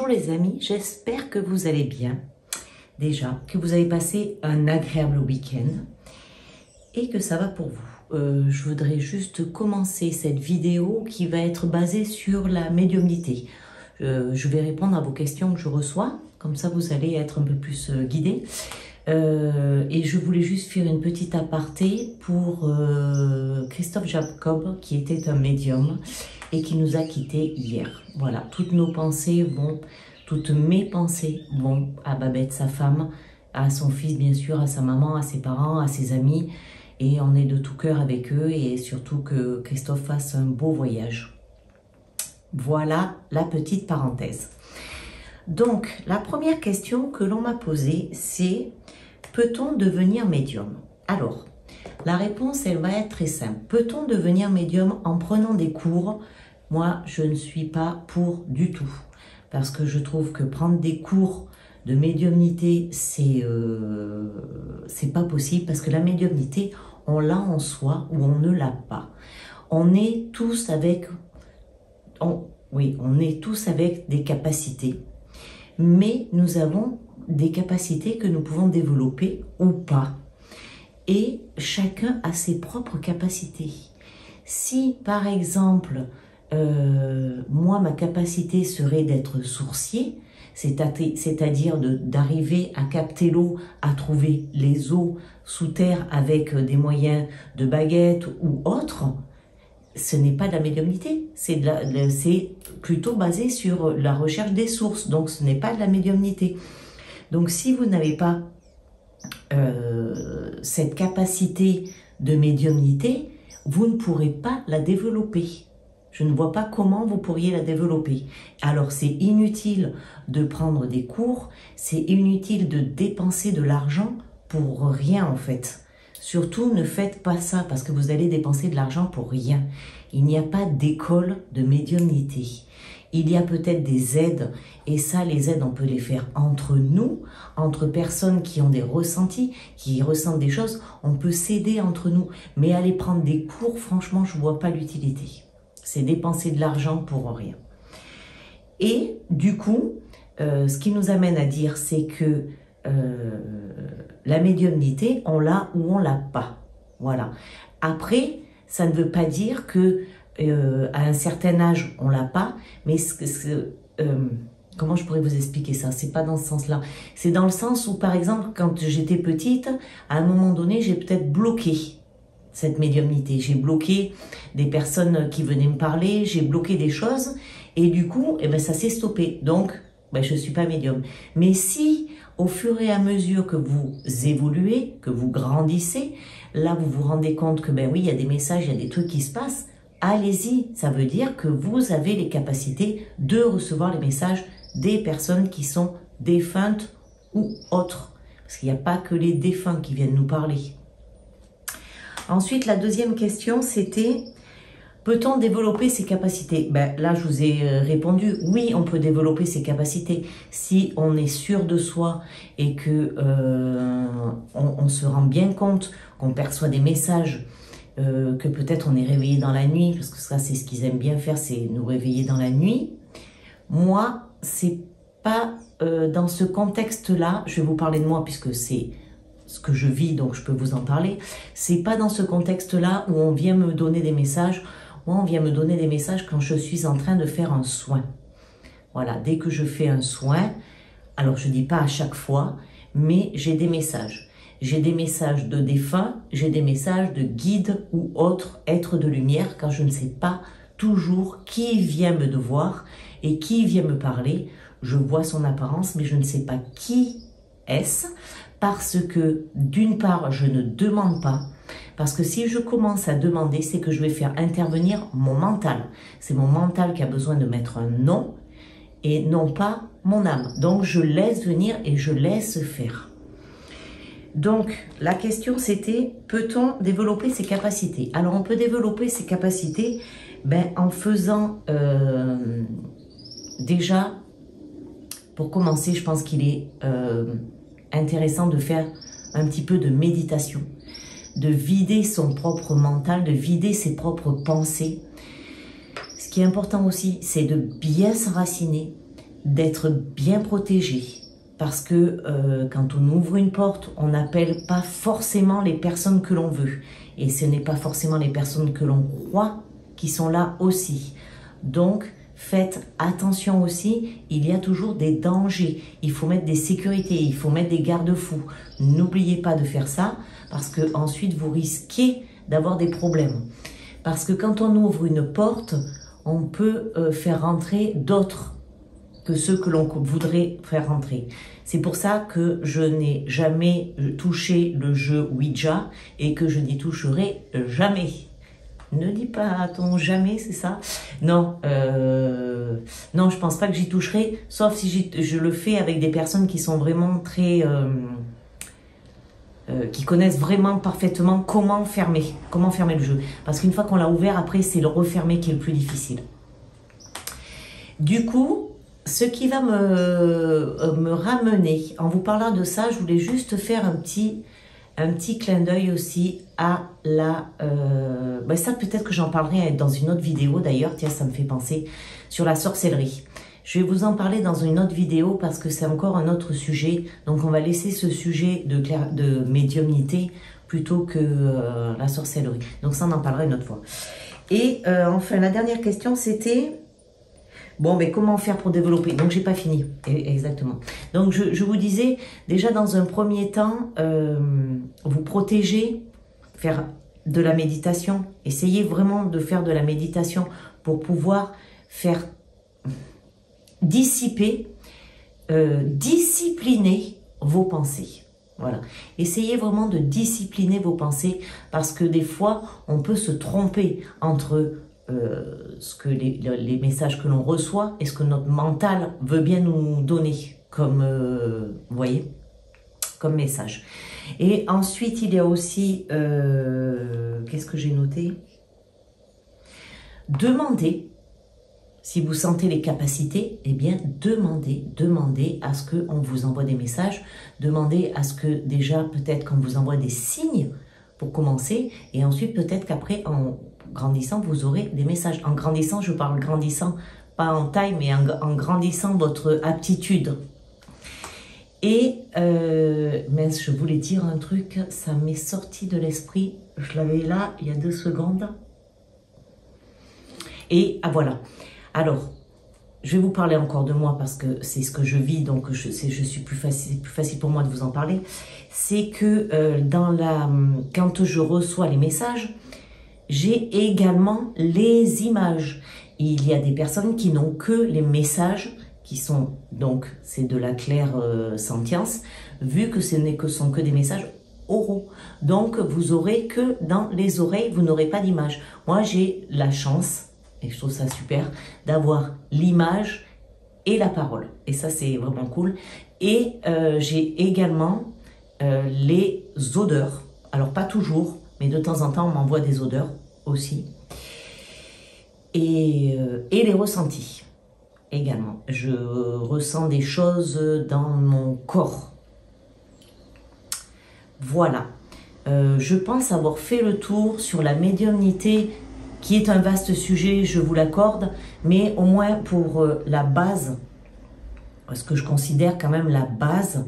Bonjour les amis, j'espère que vous allez bien, déjà, que vous avez passé un agréable week-end et que ça va pour vous. Je voudrais juste commencer cette vidéo qui va être basée sur la médiumnité. Je vais répondre à vos questions que je reçois, comme ça vous allez être un peu plus guidés. Et je voulais juste faire une petite aparté pour Christophe Jacob, qui était un médium et qui nous a quittés hier. Voilà, toutes nos pensées vont, toutes mes pensées vont à Babette, sa femme, à son fils bien sûr, à sa maman, à ses parents, à ses amis. Et on est de tout cœur avec eux et surtout que Christophe fasse un beau voyage. Voilà la petite parenthèse. Donc, la première question que l'on m'a posée, c'est « Peut-on devenir médium ?» Alors, la réponse, elle va être très simple. Peut-on devenir médium en prenant des cours? Moi, je ne suis pas pour du tout. Parce que je trouve que prendre des cours de médiumnité, c'est pas possible. Parce que la médiumnité, on l'a en soi ou on ne l'a pas. On est tous avec... Oui, on est tous avec des capacités. Mais nous avons des capacités que nous pouvons développer ou pas. Et chacun a ses propres capacités. Si, par exemple, moi, ma capacité serait d'être sourcier, c'est-à-dire d'arriver à capter l'eau, à trouver les eaux sous terre avec des moyens de baguette ou autre, ce n'est pas de la médiumnité, c'est plutôt basé sur la recherche des sources, donc ce n'est pas de la médiumnité. Donc si vous n'avez pas cette capacité de médiumnité, vous ne pourrez pas la développer. Je ne vois pas comment vous pourriez la développer. Alors c'est inutile de prendre des cours, c'est inutile de dépenser de l'argent pour rien en fait. Surtout, ne faites pas ça parce que vous allez dépenser de l'argent pour rien. Il n'y a pas d'école de médiumnité. Il y a peut-être des aides, et ça, les aides, on peut les faire entre nous, entre personnes qui ont des ressentis, qui ressentent des choses, on peut s'aider entre nous. Mais aller prendre des cours, franchement, je ne vois pas l'utilité. C'est dépenser de l'argent pour rien. Et du coup, ce qui nous amène à dire, c'est que la médiumnité, on l'a ou on l'a pas. Voilà. Après, ça ne veut pas dire que à un certain âge, on l'a pas, mais comment je pourrais vous expliquer ça? C'est pas dans ce sens-là. C'est dans le sens où, par exemple, quand j'étais petite, à un moment donné, j'ai peut-être bloqué cette médiumnité. J'ai bloqué des personnes qui venaient me parler, j'ai bloqué des choses, et du coup, eh ben, ça s'est stoppé. Donc, ben, je ne suis pas médium. Mais si, au fur et à mesure que vous évoluez, que vous grandissez, là, vous vous rendez compte que, ben oui, il y a des messages, il y a des trucs qui se passent, allez-y. Ça veut dire que vous avez les capacités de recevoir les messages des personnes qui sont défuntes ou autres. Parce qu'il n'y a pas que les défunts qui viennent nous parler. Ensuite, la deuxième question, c'était « Peut-on développer ses capacités ?» Ben, là, je vous ai répondu, oui, on peut développer ses capacités si on est sûr de soi et que on se rend bien compte qu'on perçoit des messages, que peut-être on est réveillé dans la nuit, parce que ça, c'est ce qu'ils aiment bien faire, c'est nous réveiller dans la nuit. Moi, c'est pas dans ce contexte-là, je vais vous parler de moi puisque c'est ce que je vis, donc je peux vous en parler. C'est pas dans ce contexte-là où on vient me donner des messages. Moi, on vient me donner des messages quand je suis en train de faire un soin. Voilà, dès que je fais un soin, alors je dis pas à chaque fois, mais j'ai des messages. J'ai des messages de défunts, j'ai des messages de guides ou autres êtres de lumière quand je ne sais pas toujours qui vient me devoir et qui vient me parler. Je vois son apparence, mais je ne sais pas qui est-ce. Parce que, d'une part, je ne demande pas. Parce que si je commence à demander, c'est que je vais faire intervenir mon mental. C'est mon mental qui a besoin de mettre un nom et non pas mon âme. Donc, je laisse venir et je laisse faire. Donc, la question, c'était, peut-on développer ses capacités? Alors, on peut développer ses capacités en faisant déjà, pour commencer, je pense qu'il est... intéressant de faire un petit peu de méditation, de vider son propre mental, de vider ses propres pensées. Ce qui est important aussi, c'est de bien s'enraciner d'être bien protégé. Parce que quand on ouvre une porte, on n'appelle pas forcément les personnes que l'on veut. Et ce n'est pas forcément les personnes que l'on croit qui sont là aussi. Donc, faites attention aussi, il y a toujours des dangers. Il faut mettre des sécurités, il faut mettre des garde-fous. N'oubliez pas de faire ça, parce que ensuite vous risquez d'avoir des problèmes. Parce que quand on ouvre une porte, on peut faire rentrer d'autres que ceux que l'on voudrait faire rentrer. C'est pour ça que je n'ai jamais touché le jeu Ouija et que je n'y toucherai jamais. Ne dis pas ton jamais, c'est ça? Non, non, je pense pas que j'y toucherai, sauf si je le fais avec des personnes qui sont vraiment très... qui connaissent vraiment parfaitement comment fermer le jeu. Parce qu'une fois qu'on l'a ouvert, après, c'est le refermer qui est le plus difficile. Du coup, ce qui va me ramener, en vous parlant de ça, je voulais juste faire un petit clin d'œil aussi à la... ben ça, peut-être que j'en parlerai dans une autre vidéo d'ailleurs, tiens, ça me fait penser, sur la sorcellerie. Je vais vous en parler dans une autre vidéo parce que c'est encore un autre sujet. Donc, on va laisser ce sujet de médiumnité plutôt que la sorcellerie. Donc, ça, on en parlera une autre fois. Et enfin, la dernière question, c'était... Bon, mais comment faire pour développer? Donc, j'ai pas fini. Exactement. Donc, je vous disais, déjà, dans un premier temps, vous protéger, faire de la méditation. Essayez vraiment de faire de la méditation pour pouvoir faire dissiper, discipliner vos pensées. Voilà. Essayez vraiment de discipliner vos pensées parce que des fois, on peut se tromper entre ce que les messages que l'on reçoit et ce que notre mental veut bien nous donner comme, vous voyez, comme message. Et ensuite, il y a aussi, qu'est-ce que j'ai noté? Demandez, si vous sentez les capacités, eh bien, demandez à ce qu'on vous envoie des messages, demandez à ce que déjà, peut-être qu'on vous envoie des signes pour commencer, et ensuite, peut-être qu'après, en grandissant, vous aurez des messages. En grandissant, je parle grandissant, pas en taille, mais en grandissant votre aptitude. Et, mince, je voulais dire un truc, ça m'est sorti de l'esprit, je l'avais là, il y a 2 secondes. Et, ah voilà. Alors, je vais vous parler encore de moi parce que c'est ce que je vis, donc c'est plus facile pour moi de vous en parler. C'est que quand je reçois les messages, j'ai également les images. Il y a des personnes qui n'ont que les messages, qui sont, donc, c'est de la claire sentience, vu que ce sont que des messages oraux. Donc, vous aurez que dans les oreilles, vous n'aurez pas d'image. Moi, j'ai la chance, et je trouve ça super, d'avoir l'image et la parole. Et ça, c'est vraiment cool. Et j'ai également les odeurs. Alors, pas toujours, mais de temps en temps, on m'envoie des odeurs aussi. Et les ressentis également. Je ressens des choses dans mon corps. Voilà. Je pense avoir fait le tour sur la médiumnité, qui est un vaste sujet, je vous l'accorde, mais au moins pour la base, ce que je considère quand même la base,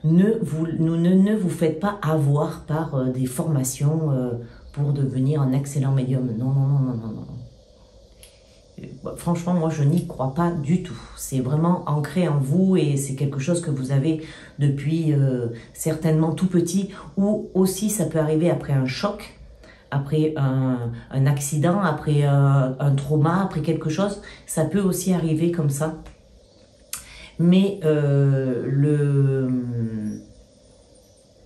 ne vous faites pas avoir par des formations pour devenir un excellent médium. Non, non, non, non, non, non. Franchement, moi, je n'y crois pas du tout. C'est vraiment ancré en vous et c'est quelque chose que vous avez depuis certainement tout petit, ou aussi ça peut arriver après un choc, après un accident, après un trauma, après quelque chose. Ça peut aussi arriver comme ça. Mais le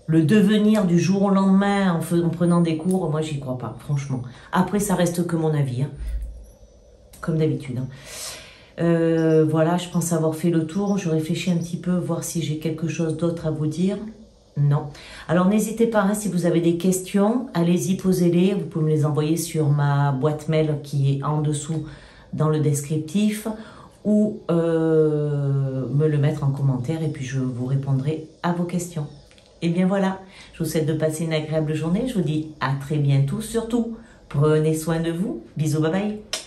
devenir du jour au lendemain en prenant des cours, moi, j'y crois pas, franchement. Après, ça reste que mon avis, hein. Comme d'habitude. Voilà, je pense avoir fait le tour. Je réfléchis un petit peu, voir si j'ai quelque chose d'autre à vous dire. Non. Alors, n'hésitez pas, hein, si vous avez des questions, allez-y, posez-les. Vous pouvez me les envoyer sur ma boîte mail qui est en dessous dans le descriptif, ou me le mettre en commentaire et puis je vous répondrai à vos questions. Et bien voilà, je vous souhaite de passer une agréable journée. Je vous dis à très bientôt. Surtout, prenez soin de vous. Bisous, bye bye.